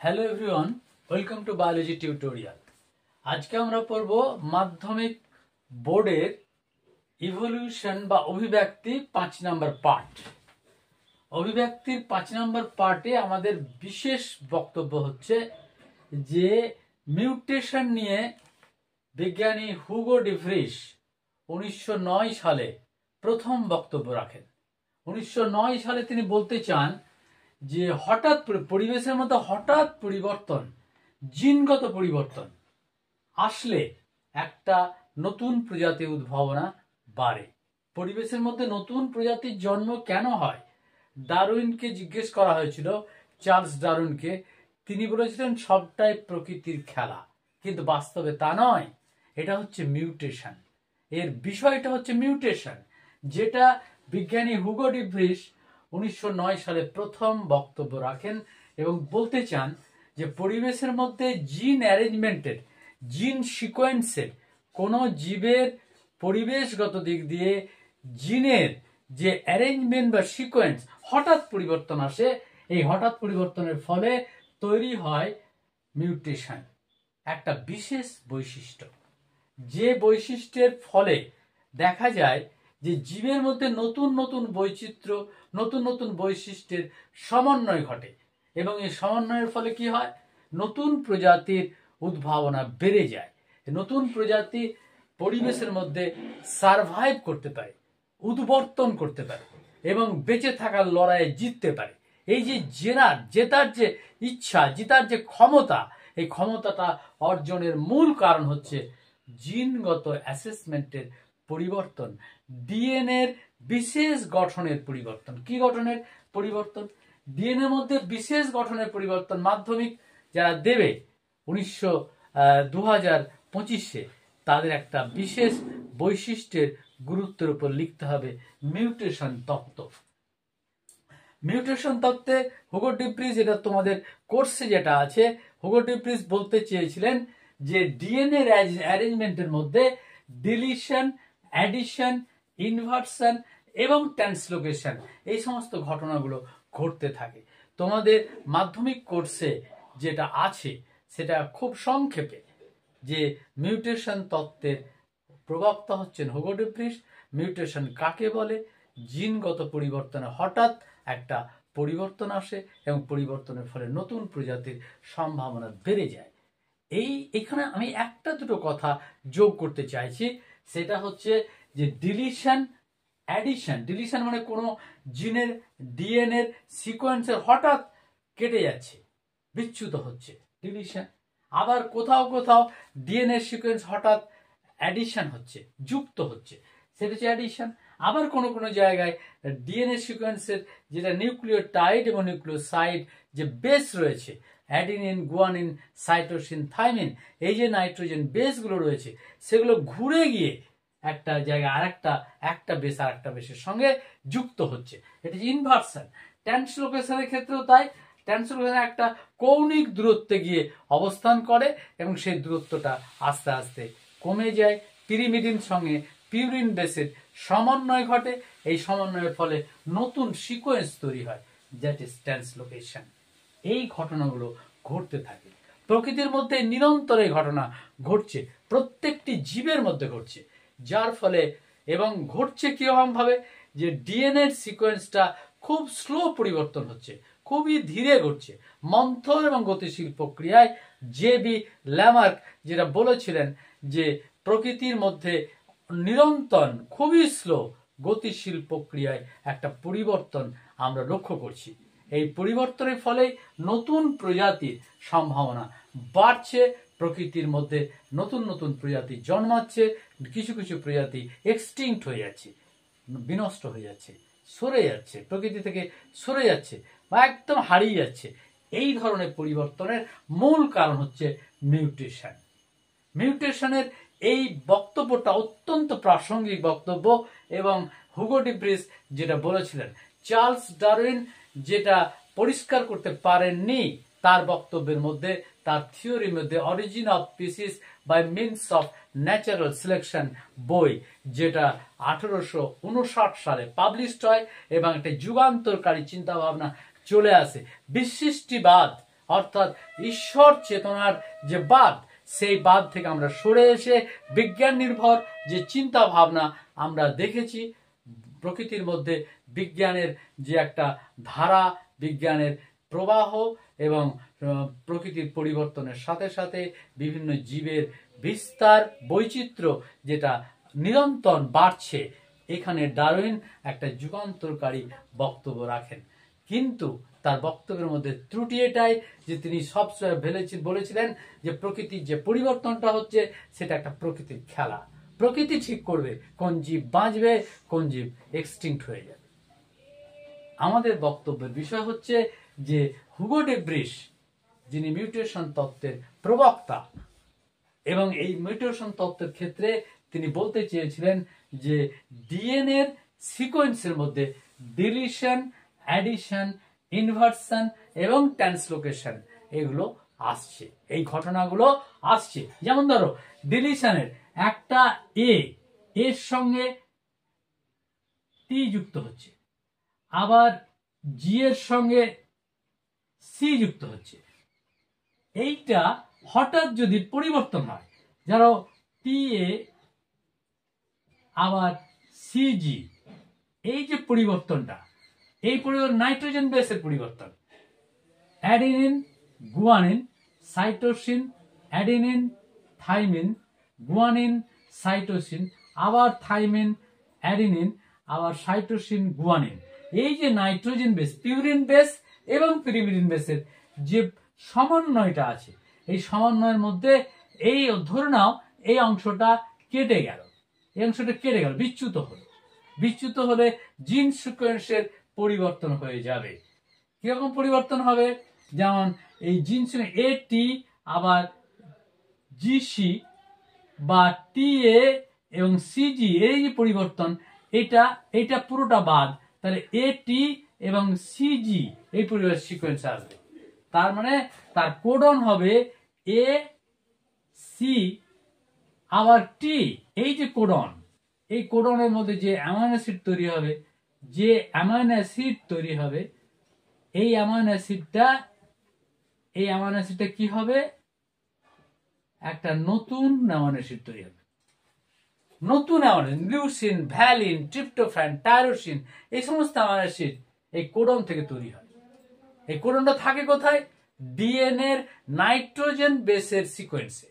Hello everyone, welcome to biology tutorial. আজকে আমরা পড়ব মাধ্যমিক বোর্ডের ইভলিউশন বা অভিব্যক্তি 5 নম্বর পার্ট। অভিব্যক্তির 5 নম্বর পার্টে আমাদের বিশেষ বক্তব্য হচ্ছে যে মিউটেশন নিয়ে বিজ্ঞানী হুগো ডি ভ্রিস 1909 সালে প্রথম বক্তব্য রাখেন। 1909 সালে তিনি বলতে চান যে হঠাৎ পরিবেশের মধ্যে হঠাৎ পরিবর্তন, জিনগত পরিবর্তন আসলে একটা নতুন প্রজাতি উদ্ভাবনা বাড়ে। পরিবেশের মধ্যে নতুন প্রজাতির জন্ম কেন হয়? ডারউইনকে জিজ্ঞেস করা হয়েছিল, চার্লস ডারউইনকে। তিনি বলেছিলেন সবটাই প্রকৃতির খেলা, কিন্তু বাস্তবে তা নয়। এটা হচ্ছে মিউটেশন। এর বিষয়টা হচ্ছে মিউটেশন, যেটা বিজ্ঞানী হুগো ডি ভ্রিস 1909 সালে প্রথম বক্তব্য রাখেন এবং বলতে চান যে পরিবেশের মধ্যে জিন অ্যারেঞ্জমেন্টের, জিন সিকোয়েন্সের, কোনো জীবের পরিবেশগত দিক দিয়ে জিনের যে অ্যারেঞ্জমেন্ট বা সিকোয়েন্স হঠাৎ পরিবর্তন আসে। এই হঠাৎ পরিবর্তনের ফলে তৈরি হয় মিউটেশন, একটা বিশেষ বৈশিষ্ট্য। যে বৈশিষ্ট্যের ফলে দেখা যায় যে জীবের মধ্যে নতুন নতুন বৈচিত্র্য, নতুন নতুন বৈশিষ্ট্যের সমন্বয় ঘটে এবং এই সমন্বয়ের ফলে কি হয়? নতুন প্রজাতির উদ্ভাবনা বেড়ে যায়। নতুন প্রজাতি পরিবেশের মধ্যে সারভাইভ করতে পারে, উদ্বর্তন করতে পারে এবং বেঁচে থাকার লড়াইয়ে জিততে পারে। এই যে জেতার যে ইচ্ছা, জেতার যে ক্ষমতা, এই ক্ষমতাটা অর্জনের মূল কারণ হচ্ছে জিনগত অ্যাসেসমেন্টের পরিবর্তন, ডিএনএর বিশেষ গঠনের পরিবর্তন। কি গঠনের পরিবর্তন? ডিএনএর মধ্যে বিশেষ গঠনের পরিবর্তন। মাধ্যমিক যারা দেবে 2025-এ তাদের একটা বিশেষ বৈশিষ্ট্যের গুরুত্বের উপর লিখতে হবে মিউটেশন তত্ত্ব। মিউটেশন তত্ত্বে হুগো ডি ভ্রিস, এটা তোমাদের কোর্সে যেটা আছে, হুগো ডি ভ্রিস বলতে চেয়েছিলেন যে ডিএনএ অ্যারেঞ্জমেন্টের মধ্যে ডিলিশন, অ্যাডিশন, ইনভার্সন এবং ট্রান্সলোকেশন, এই সমস্ত ঘটনাগুলো ঘটতে থাকে। তোমাদের মাধ্যমিক কোর্সে যেটা আছে সেটা খুব সংক্ষেপে, যে মিউটেশন তত্ত্বের প্রবক্তা হচ্ছেন হুগো ডি ভ্রিস। মিউটেশন কাকে বলে? জিনগত পরিবর্তনে হঠাৎ একটা পরিবর্তন আসে এবং পরিবর্তনের ফলে নতুন প্রজাতির সম্ভাবনা বেড়ে যায়। এখানে আমি একটা দুটো কথা যোগ করতে চাইছি, সেটা হচ্ছে যে ডিলিশন, অ্যাডিশন। ডিলিশন মানে কোনো জিনের ডিএনএর সিকোয়েন্সের হঠাৎ কেটে যাচ্ছে, বিচ্যুত হচ্ছে, ডিলিশন। আবার কোথাও কোথাও ডিএনএ সিকোয়েন্স হঠাৎ অ্যাডিশন হচ্ছে, যুক্ত হচ্ছে, সেটা হচ্ছে অ্যাডিশন। আবার কোনো কোনো জায়গায় ডিএনএ সিকোয়েন্সের যেটা নিউক্লিওটাইড এবং নিউক্লিওসাইড যে বেস রয়েছে, অ্যাডিনিন, গুয়ানিন, সাইটোসিন, থাইমিন, এই যে নাইট্রোজেন বেসগুলো রয়েছে, সেগুলো ঘুরে গিয়ে একটা জায়গায় একটা বেস আর একটা বেসের সঙ্গে যুক্ত হচ্ছে। এটা যে ইনভার্সন। ট্রান্সলোকেশনের ক্ষেত্রেও তাই। ট্রান্সলোকেশন একটা কৌণিক দূরত্বে গিয়ে অবস্থান করে এবং সেই দূরত্বটা আস্তে আস্তে কমে যায়। পিরিমিডিন সঙ্গে পিউরিন বেসের সমন্বয় ঘটে। এই সমন্বয়ের ফলে নতুন সিকোয়েন্স তৈরি হয়, দ্যাট ইজ ট্রান্সলোকেশন। এই ঘটনাগুলো ঘটতে থাকে প্রকৃতির মধ্যে, নিরন্তর এই ঘটনা ঘটছে, প্রত্যেকটি জীবের মধ্যে ঘটছে, যার ফলে এবং ঘটছে কিরকম ভাবে, যে ডিএনএর সিকোয়েন্সটা খুব স্লো পরিবর্তন হচ্ছে, খুবই ধীরে ঘটছে, মন্থর এবং গতিশীল প্রক্রিয়ায়। জে.বি. ল্যামার্ক যেটা বলেছিলেন যে প্রকৃতির মধ্যে নিরন্তর খুবই স্লো গতিশীল প্রক্রিয়ায় একটা পরিবর্তন আমরা লক্ষ্য করছি। এই পরিবর্তনের ফলে নতুন প্রজাতির সম্ভাবনা বাড়ছে, প্রকৃতির মধ্যে নতুন নতুন প্রজাতি জন্মাচ্ছে, কিছু কিছু প্রজাতি এক্সটিংক্ট হয়ে যাচ্ছে, বিনষ্ট হয়ে যাচ্ছে, সরে যাচ্ছে, প্রকৃতি থেকে সরে যাচ্ছে বা একদম হারিয়ে যাচ্ছে। এই ধরনের পরিবর্তনের মূল কারণ হচ্ছে মিউটেশন। মিউটেশনের এই বক্তব্যটা অত্যন্ত প্রাসঙ্গিক বক্তব্য এবং হুগো ডি ভ্রিস যেটা বলেছিলেন, চার্লস ডারউইন যেটা পরিষ্কার করতে পারেননি তার বক্তব্যের মধ্যে, তার থিওরির মধ্যে, origin of species by means of natural selection বই, যেটা 1859 সালে পাবলিশড হয় এবং একটা যুগান্তরকারী চিন্তা ভাবনা চলে আসে। বিশিষ্টিবাদ অর্থাৎ ঈশ্বর চেতনার যে বাদ, সেই বাদ থেকে আমরা সরে এসে বিজ্ঞান নির্ভর যে চিন্তা ভাবনা আমরা দেখেছি প্রকৃতির মধ্যে, বিজ্ঞানের যে একটা ধারা, বিজ্ঞানের প্রবাহ এবং প্রকৃতির পরিবর্তনের সাথে সাথে বিভিন্ন জীবের বিস্তার, বৈচিত্র্য যেটা নিরন্তর বাড়ছে, এখানে ডারউইন একটা যুগান্তরকারী বক্তব্য রাখেন। কিন্তু তার বক্তব্যের মধ্যে ত্রুটি এটাই যে তিনি সবসময় বলেছিলেন যে প্রকৃতির যে পরিবর্তনটা হচ্ছে সেটা একটা প্রকৃতির খেলা, প্রকৃতি ঠিক করবে কোন জীব বাঁচবে, কোন জীব এক্সটিংক্ট হয়ে যাবে। আমাদের বক্তব্যের বিষয় হচ্ছে যে হুগো ডি ব্রিশ, যিনি মিউটেশন তত্ত্বের প্রবক্তা, এবং এই মিউটেশন তত্ত্বের ক্ষেত্রে তিনি বলতে চেয়েছিলেন যে ডিএনএর সিকোয়েন্সের মধ্যে ডিলিশন, অ্যাডিশন, ইনভার্সন এবং ট্রান্সলোকেশন এগুলো আসছে, এই ঘটনাগুলো আসছে। যেমন ধরো ডিলিশনের একটা এর সঙ্গে টি যুক্ত হচ্ছে, আবার জি এর সঙ্গে সি যুক্ত হচ্ছে। এইটা হঠাৎ যদি পরিবর্তন হয়, ধরো টি এ আবার সিজি, এই যে পরিবর্তনটা, এই পরিবর্তন নাইট্রোজেন বেসের পরিবর্তন, adenine, guanine, cytosine, adenine, thymine, guanine, cytosine, আবার থাইমিন, অ্যাডিনিন, আবার সাইটোসিন, গুয়ানিন, এই যে নাইট্রোজেন বেস, পিউরিন বেস এবং পিরিমিডিন বেসের যে সমন্বয়টা আছে, এই সমন্বয়ের মধ্যে এই ধরে নাও এই অংশটা কেটে গেল, এই অংশটা কেটে গেল, বিচ্যুত হলো। বিচ্যুত হলে জিন সিকোয়েন্সের পরিবর্তন হয়ে যাবে। কিরকম পরিবর্তন হবে? যেমন এই জিন এ টি আবার জিসি বা টি এ এবং সিজি, এই যে পরিবর্তন, এটা পুরোটা বাদ, তাহলে এ টি এবং সিজি এই পরিবর্তন সিকোয়েন্স আসবে। তার মানে তার কোডন হবে এ সি আবার টি, এই যে কোডন, এই কোডনের মধ্যে যে অ্যামাইনো অ্যাসিড তৈরি হবে, যে অ্যামাইনো অ্যাসিড তৈরি হবে, এই অ্যামাইনো অ্যাসিডটা কি হবে? একটা নতুন অ্যামাইনো অ্যাসিড তৈরি হবে, নতুন amino, leucine, valine, tryptophan, tyrosine, এই সমস্ত অ্যামাইনো অ্যাসিড এই কোডন থেকে তৈরি হয়। এই কোডনটা থাকে কোথায়? ডিএনএ এর নাইট্রোজেন বেসের সিকোয়েন্সে।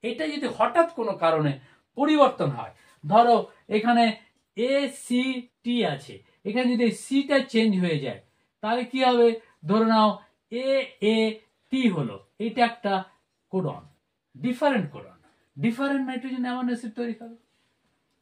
এটা যদি হঠাৎ কোনো কারণে পরিবর্তন হয়, ধরো এখানে এ সি টি আছে, এখানে যদি সিটা চেঞ্জ হয়ে যায়, তাহলে কি হবে? ধরে নাও এ টি হলো, এটা একটা codon, different codon, different nitrogen amino acid তৈরি হবে,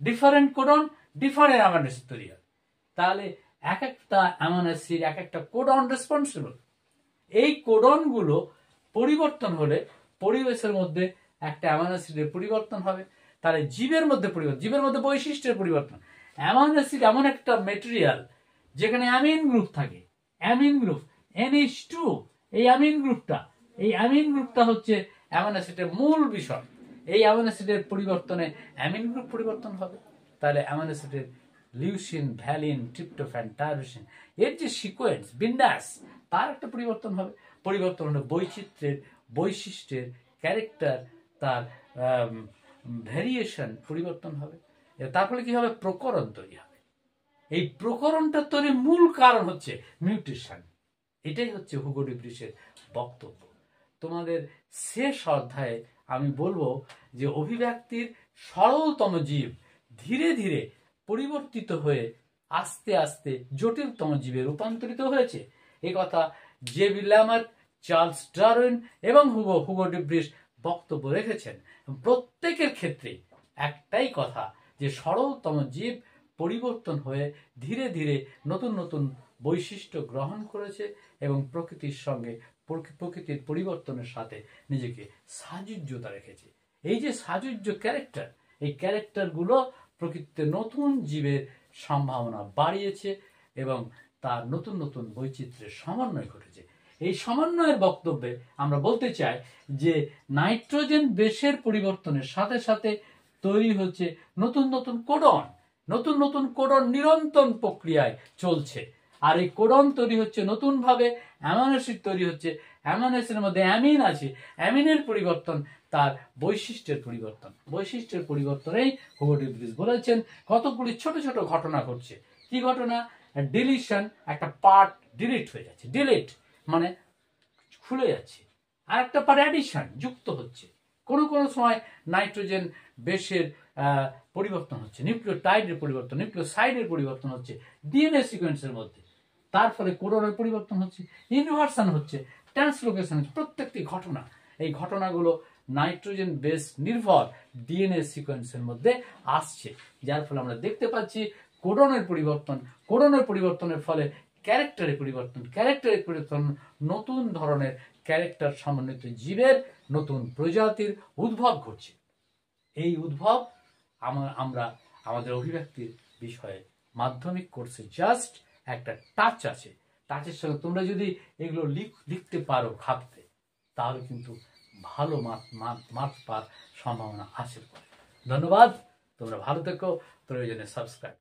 different codon, different amino acid তৈরি হবে। তাহলে এক একটা অ্যামাইনো অ্যাসিড এক একটা কোডন রেসপন্সিবল। এই কোডনগুলো পরিবর্তন হলে পরিবেশের মধ্যে একটা অ্যামাইনো অ্যাসিডের পরিবর্তন হবে, তাহলে জীবের মধ্যে পরিবর্তন, জীবের মধ্যে বৈশিষ্ট্যের পরিবর্তন। অ্যামাইনো অ্যাসিড এমন একটা মেটেরিয়াল যেখানে অ্যামিন গ্রুপ থাকে, অ্যামিন গ্রুপ NH2, এই অ্যামিন গ্রুপটা হচ্ছে অ্যামাইনো অ্যাসিডের মূল বিষয়। এই অ্যামাইনো অ্যাসিডের পরিবর্তনে অ্যামিন গ্রুপ পরিবর্তন হবে, তাহলে অ্যামাইনো অ্যাসিডের লিউসিন, ভ্যালিন, ট্রিপ্টোফ্যান, টাইরোসিন, এর যে সিকোয়েন্স, বিন্যাস, তার একটা পরিবর্তন হবে। পরিবর্তন হলে বৈশিষ্ট্যের ক্যারেক্টার, তার ভ্যারিয়েশন পরিবর্তন হবে। তার ফলে কি হবে? প্রকরণ তৈরি হবে। এই প্রকরণটা তৈরির মূল কারণ হচ্ছে মিউটেশন। এটাই হচ্ছে হুগো ডি ব্রিশের বক্তব্য। তোমাদের শেষ অধ্যায়ে আমি বলবো যে অভিব্যক্তির সরলতম জীব ধীরে ধীরে পরিবর্তিত হয়ে আস্তে আস্তে জটিলতম জীবে রূপান্তরিত হয়েছে। এ কথা জে.বি. ল্যামার্ক, চার্লস ডারউইন এবং হুগো ডি ব্রিশ বক্তব্য রেখেছেন। প্রত্যেকের ক্ষেত্রে একটাই কথা, যে সরলতম জীব পরিবর্তন হয়ে ধীরে ধীরে নতুন নতুন বৈশিষ্ট্য গ্রহণ করেছে এবং প্রকৃতির সঙ্গে, প্রকৃতির পরিবর্তনের সাথে নিজেকে সাযুজ্যতা রেখেছে। এই যে সাযুজ্য ক্যারেক্টার, এই ক্যারেক্টারগুলো প্রকৃতিতে নতুন জীবের সম্ভাবনা বাড়িয়েছে এবং তার নতুন নতুন বৈচিত্র্যের সমন্বয় ঘটেছে। এই সমন্বয়ের বক্তব্যে আমরা বলতে চাই যে নাইট্রোজেন বেসের পরিবর্তনের সাথে সাথে তৈরি হচ্ছে নতুন নতুন কোডন, নতুন নতুন কোডন নিরন্তর প্রক্রিয়ায় চলছে। আর এই কোডন তৈরি হচ্ছে নতুন ভাবে, অ্যামাইনো অ্যাসিড তৈরি হচ্ছে, অ্যামাইনো অ্যাসিডের মধ্যে অ্যামিন আছে, অ্যামিনের পরিবর্তন তার বৈশিষ্ট্যের পরিবর্তন, বৈশিষ্ট্যের পরিবর্তনেই হুগো ডি ভ্রিস বলেছেন কতগুলি ছোট ছোট ঘটনা ঘটছে। কি ঘটনা? ডিলিশন, একটা পার্ট ডিলিট হয়ে যাচ্ছে, ডিলিট মানে খুলে যাচ্ছে, আর একটা পার্ট অ্যাডিশন যুক্ত হচ্ছে। কোনো কোনো সময় নাইট্রোজেন বেসের পরিবর্তন হচ্ছে, নিউক্লিওটাইডের পরিবর্তন, নিউক্লিওসাইডের পরিবর্তন হচ্ছে ডিএনএ সিকোয়েন্সের মধ্যে, তার ফলে কোডনের পরিবর্তন হচ্ছে, ইনভার্সন হচ্ছে, ট্রান্সলোকেশন হচ্ছে। প্রত্যেকটি ঘটনা, এই ঘটনাগুলো নাইট্রোজেন বেস নির্ভর ডিএনএ সিকোয়েন্সের মধ্যে আসছে, যার ফলে আমরা দেখতে পাচ্ছি কোডনের পরিবর্তন, কোডনের পরিবর্তনের ফলে ক্যারেক্টারের পরিবর্তন, ক্যারেক্টারের পরিবর্তন, নতুন ধরনের ক্যারেক্টার সমন্বিত জীবের নতুন প্রজাতির উদ্ভব ঘটছে। এই উদ্ভব আমরা আমাদের অভিব্যক্তির বিষয়ে মাধ্যমিক কোর্সে জাস্ট একটা টাচ আছে, টাচের সঙ্গে তোমরা যদি এগুলো লিখতে পারো ভাবতে, তাহলে কিন্তু ভালো মার্ক পাওয়ার সম্ভাবনা আছে। ধন্যবাদ, তোমরা ভালো থেকো, প্রয়োজনে সাবস্ক্রাইব।